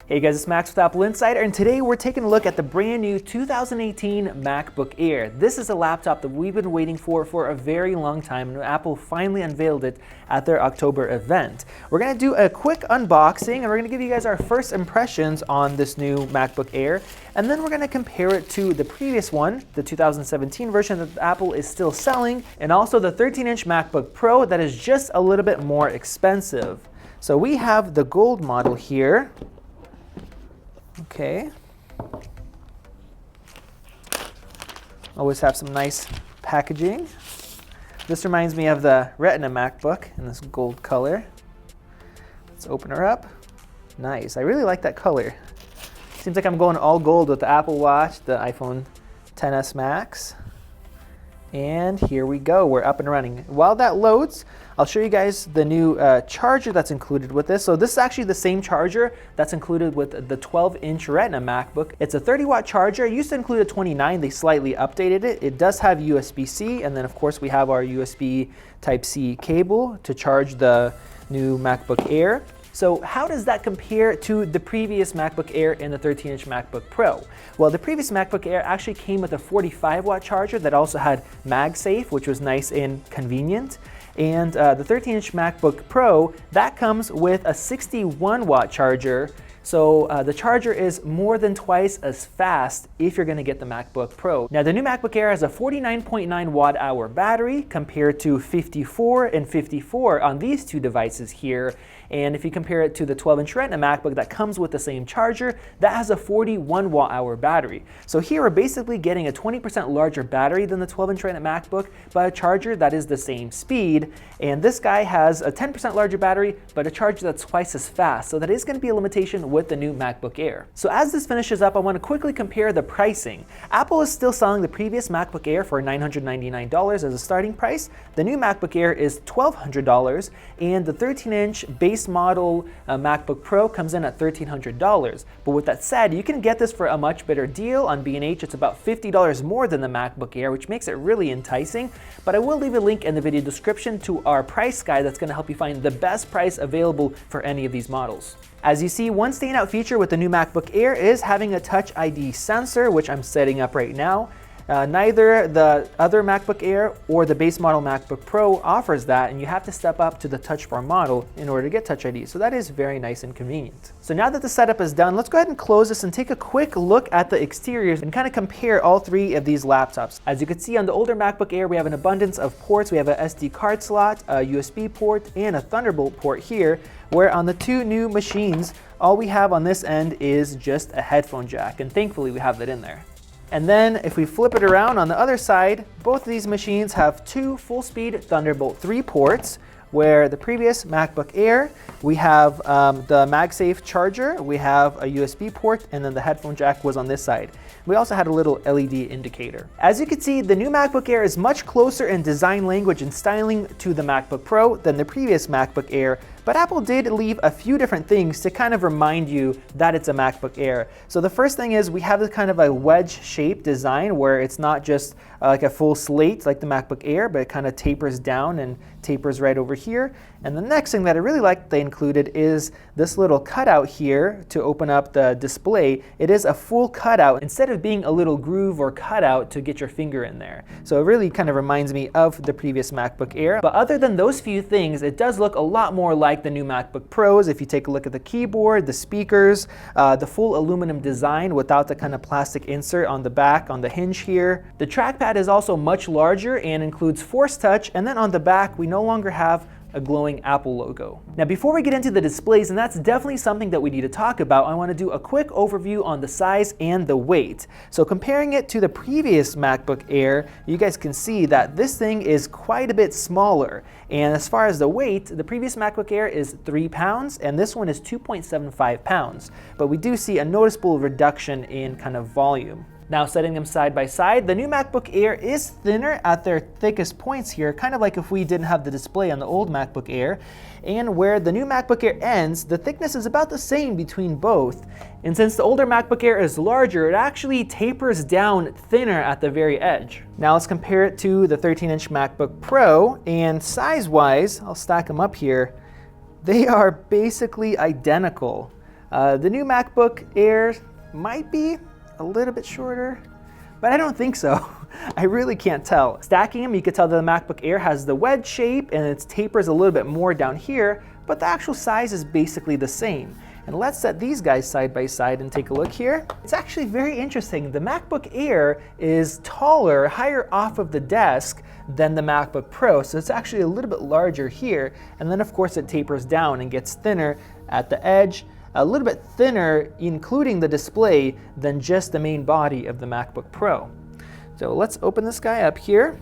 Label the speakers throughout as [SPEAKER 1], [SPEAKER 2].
[SPEAKER 1] Hey guys, it's Max with Apple Insider, and today we're taking a look at the brand new 2018 MacBook Air. This is a laptop that we've been waiting for a very long time, and Apple finally unveiled it at their October event. We're going to do a quick unboxing, and we're going to give you guys our first impressions on this new MacBook Air, and then we're going to compare it to the previous one, the 2017 version that Apple is still selling, and also the 13-inch MacBook Pro that is just a little bit more expensive. So we have the gold model here. Okay. Always have some nice packaging. This reminds me of the Retina MacBook in this gold color. Let's open her up. Nice. I really like that color. Seems like I'm going all gold with the Apple Watch, the iPhone XS Max. And here we go. We're up and running. While that loads, I'll show you guys the new charger that's included with this. So this is actually the same charger that's included with the 12-inch Retina MacBook. It's a 30-watt charger. It used to include a 29. They slightly updated it. It does have USB-C, and then of course we have our USB Type-C cable to charge the new MacBook Air. So how does that compare to the previous MacBook Air and the 13-inch MacBook Pro? Well, the previous MacBook Air actually came with a 45-watt charger that also had MagSafe, which was nice and convenient. And the 13-inch MacBook Pro, that comes with a 61-watt charger. So the charger is more than twice as fast if you're going to get the MacBook Pro. Now the new MacBook Air has a 49.9 watt-hour battery compared to 54 and 54 on these two devices here. And if you compare it to the 12-inch Retina MacBook that comes with the same charger, that has a 41 watt-hour battery. So here we're basically getting a 20% larger battery than the 12-inch Retina MacBook, but a charger that is the same speed. And this guy has a 10% larger battery, but a charger that's twice as fast. So that is going to be a limitation with the new MacBook Air. So as this finishes up, I want to quickly compare the pricing. Apple is still selling the previous MacBook Air for $999 as a starting price. The new MacBook Air is $1,200, and the 13-inch base model MacBook Pro comes in at $1,300. But with that said, you can get this for a much better deal on B&H. It's about $50 more than the MacBook Air, which makes it really enticing. But I will leave a link in the video description to our price guide that's going to help you find the best price available for any of these models. As you see, one standout feature with the new MacBook Air is having a Touch ID sensor, which I'm setting up right now. Neither the other MacBook Air or the base model MacBook Pro offers that, and you have to step up to the Touch Bar model in order to get Touch ID. So that is very nice and convenient. So now that the setup is done, let's go ahead and close this and take a quick look at the exteriors and kind of compare all three of these laptops. As you can see on the older MacBook Air, we have an abundance of ports. We have a SD card slot, a USB port, and a Thunderbolt port here, where on the two new machines, all we have on this end is just a headphone jack, and thankfully we have that in there. And then if we flip it around on the other side, both of these machines have two full-speed Thunderbolt 3 ports, where the previous MacBook Air, we have the MagSafe charger, we have a USB port, and then the headphone jack was on this side. We also had a little LED indicator. As you can see, the new MacBook Air is much closer in design language and styling to the MacBook Pro than the previous MacBook Air, but Apple did leave a few different things to kind of remind you that it's a MacBook Air. So the first thing is we have this kind of a wedge-shaped design where it's not just like a full slate like the MacBook Air, but it kind of tapers down and tapers right over here. And the next thing that I really like they included is this little cutout here to open up the display. It is a full cutout instead of being a little groove or cutout to get your finger in there. So it really kind of reminds me of the previous MacBook Air. But other than those few things, it does look a lot more like the new MacBook Pros. If you take a look at the keyboard, the speakers, the full aluminum design without the kind of plastic insert on the back, on the hinge here. The trackpad is also much larger and includes Force Touch, and then on the back we no longer have a glowing Apple logo. Now before we get into the displays, and that's definitely something that we need to talk about, I want to do a quick overview on the size and the weight. So comparing it to the previous MacBook Air, you guys can see that this thing is quite a bit smaller. And as far as the weight, the previous MacBook Air is 3 pounds and this one is 2.75 pounds. But we do see a noticeable reduction in kind of volume. Now setting them side by side, the new MacBook Air is thinner at their thickest points here, kind of like if we didn't have the display on the old MacBook Air. And where the new MacBook Air ends, the thickness is about the same between both. And since the older MacBook Air is larger, it actually tapers down thinner at the very edge. Now let's compare it to the 13-inch MacBook Pro, and size-wise, I'll stack them up here, they are basically identical. The new MacBook Air might be a little bit shorter, but I don't think so. I really can't tell. Stacking them, you can tell that the MacBook Air has the wedge shape and its tapers a little bit more down here, but the actual size is basically the same. And let's set these guys side by side and take a look here. It's actually very interesting. The MacBook Air is taller, higher off of the desk than the MacBook Pro, so it's actually a little bit larger here. And then of course it tapers down and gets thinner at the edge, a little bit thinner, including the display, than just the main body of the MacBook Pro. So let's open this guy up here.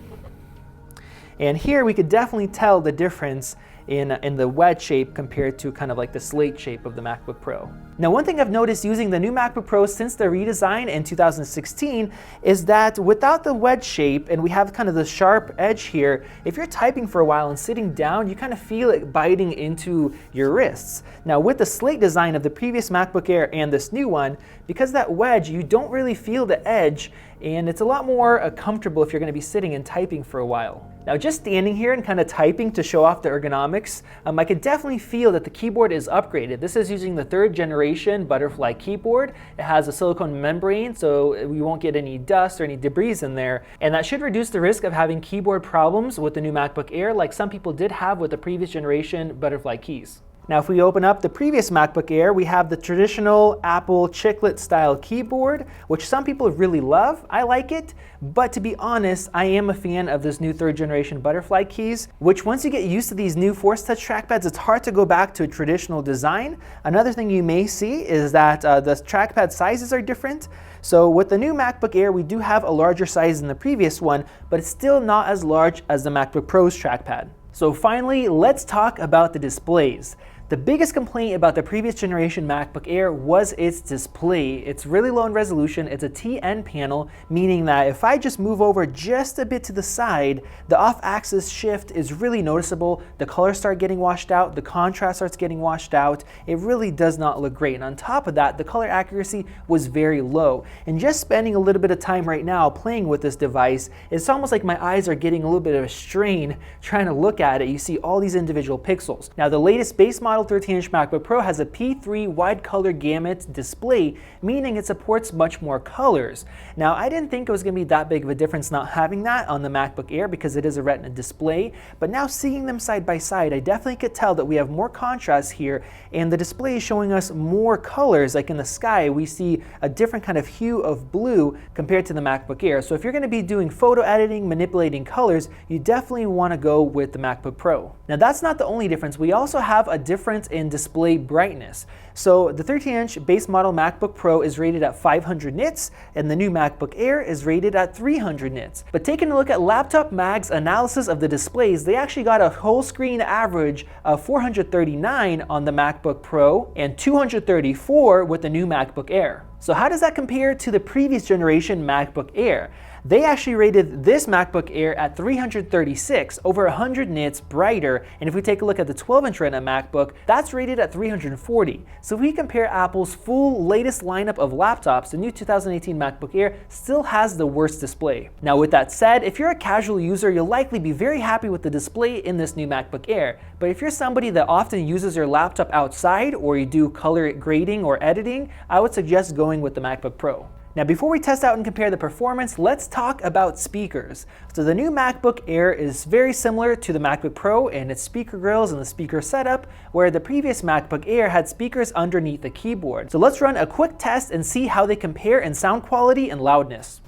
[SPEAKER 1] And here we could definitely tell the difference in the wedge shape compared to kind of like the slate shape of the MacBook Pro. Now, one thing I've noticed using the new MacBook Pro since the redesign in 2016 is that without the wedge shape, and we have kind of the sharp edge here, if you're typing for a while and sitting down, you kind of feel it biting into your wrists. Now, with the slate design of the previous MacBook Air and this new one, because of that wedge, you don't really feel the edge, and it's a lot more comfortable if you're going to be sitting and typing for a while. Now, just standing here and kind of typing to show off the ergonomics, I could definitely feel that the keyboard is upgraded. This is using the 3rd generation butterfly keyboard. It has a silicone membrane, so we won't get any dust or any debris in there. And that should reduce the risk of having keyboard problems with the new MacBook Air, like some people did have with the previous generation butterfly keys. Now, if we open up the previous MacBook Air, we have the traditional Apple chiclet style keyboard, which some people really love. I like it, but to be honest, I am a fan of this new 3rd generation butterfly keys, which once you get used to these new Force Touch trackpads, it's hard to go back to a traditional design. Another thing you may see is that the trackpad sizes are different. So with the new MacBook Air, we do have a larger size than the previous one, but it's still not as large as the MacBook Pro's trackpad. So finally, let's talk about the displays. The biggest complaint about the previous generation MacBook Air was its display. It's really low in resolution. It's a TN panel, meaning that if I just move over just a bit to the side, the off-axis shift is really noticeable. The colors start getting washed out. The contrast starts getting washed out. It really does not look great. And on top of that, the color accuracy was very low. And just spending a little bit of time right now playing with this device, it's almost like my eyes are getting a little bit of a strain trying to look at it. You see all these individual pixels. Now, the latest base model 13-inch MacBook Pro has a P3 wide color gamut display, meaning it supports much more colors. Now, I didn't think it was going to be that big of a difference not having that on the MacBook Air because it is a Retina display, but now seeing them side by side, I definitely could tell that we have more contrast here, and the display is showing us more colors. Like in the sky, we see a different kind of hue of blue compared to the MacBook Air. So if you're going to be doing photo editing, manipulating colors, you definitely want to go with the MacBook Pro. Now, that's not the only difference. We also have a difference in display brightness. So the 13-inch base model MacBook Pro is rated at 500 nits, and the new MacBook Air is rated at 300 nits. But taking a look at Laptop Mag's analysis of the displays, they actually got a whole screen average of 439 on the MacBook Pro and 234 with the new MacBook Air. So how does that compare to the previous generation MacBook Air? They actually rated this MacBook Air at 336, over 100 nits brighter, and if we take a look at the 12-inch Retina MacBook, that's rated at 340. So if we compare Apple's full latest lineup of laptops, the new 2018 MacBook Air still has the worst display. Now, with that said, if you're a casual user, you'll likely be very happy with the display in this new MacBook Air. But if you're somebody that often uses your laptop outside, or you do color grading or editing, I would suggest going with the MacBook Pro. Now, before we test out and compare the performance, let's talk about speakers. So the new MacBook Air is very similar to the MacBook Pro in its speaker grills and the speaker setup, where the previous MacBook Air had speakers underneath the keyboard. So let's run a quick test and see how they compare in sound quality and loudness.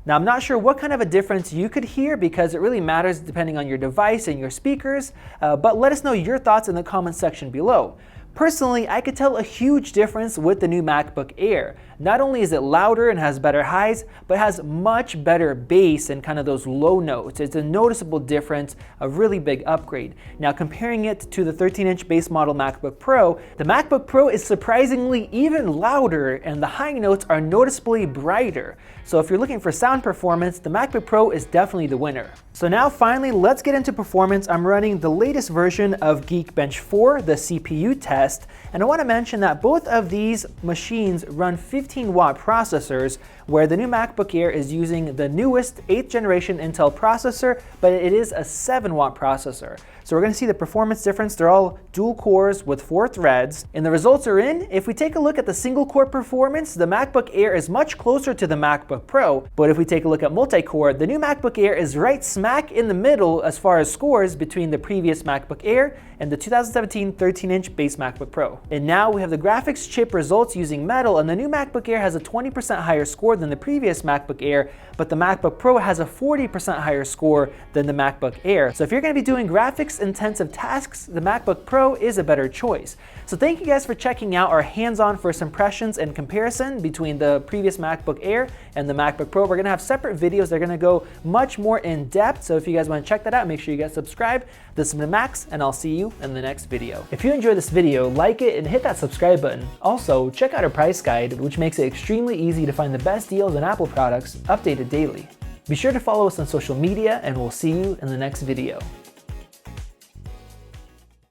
[SPEAKER 1] Now, I'm not sure what kind of a difference you could hear because it really matters depending on your device and your speakers, but let us know your thoughts in the comments section below. Personally, I could tell a huge difference with the new MacBook Air. Not only is it louder and has better highs, but has much better bass and kind of those low notes. It's a noticeable difference, a really big upgrade. Now comparing it to the 13-inch base model MacBook Pro, the MacBook Pro is surprisingly even louder and the high notes are noticeably brighter. So if you're looking for sound performance, the MacBook Pro is definitely the winner. So now finally, let's get into performance. I'm running the latest version of Geekbench 4, the CPU test, and I want to mention that both of these machines run 15-watt processors, where the new MacBook Air is using the newest 8th generation Intel processor, but it is a 7-watt processor. So we're going to see the performance difference. They're all dual cores with 4 threads, and the results are in. If we take a look at the single core performance, the MacBook Air is much closer to the MacBook Pro, but if we take a look at multi-core, the new MacBook Air is right smack in the middle as far as scores between the previous MacBook Air and the 2017 13-inch base MacBook Pro. And now we have the graphics chip results using Metal, and the new MacBook Air has a 20% higher score than the previous MacBook Air, but the MacBook Pro has a 40% higher score than the MacBook Air. So if you're going to be doing graphics intensive tasks, the MacBook Pro is a better choice. So thank you guys for checking out our hands-on first impressions and comparison between the previous MacBook Air and the MacBook Pro. We're going to have separate videos that are going to go much more in depth. So if you guys want to check that out, make sure you guys subscribe. This has been Max, and I'll see you in the next video. If you enjoyed this video, like it and hit that subscribe button. Also, check out our price guide, which makes it extremely easy to find the best deals on Apple products updated daily. Be sure to follow us on social media, and we'll see you in the next video.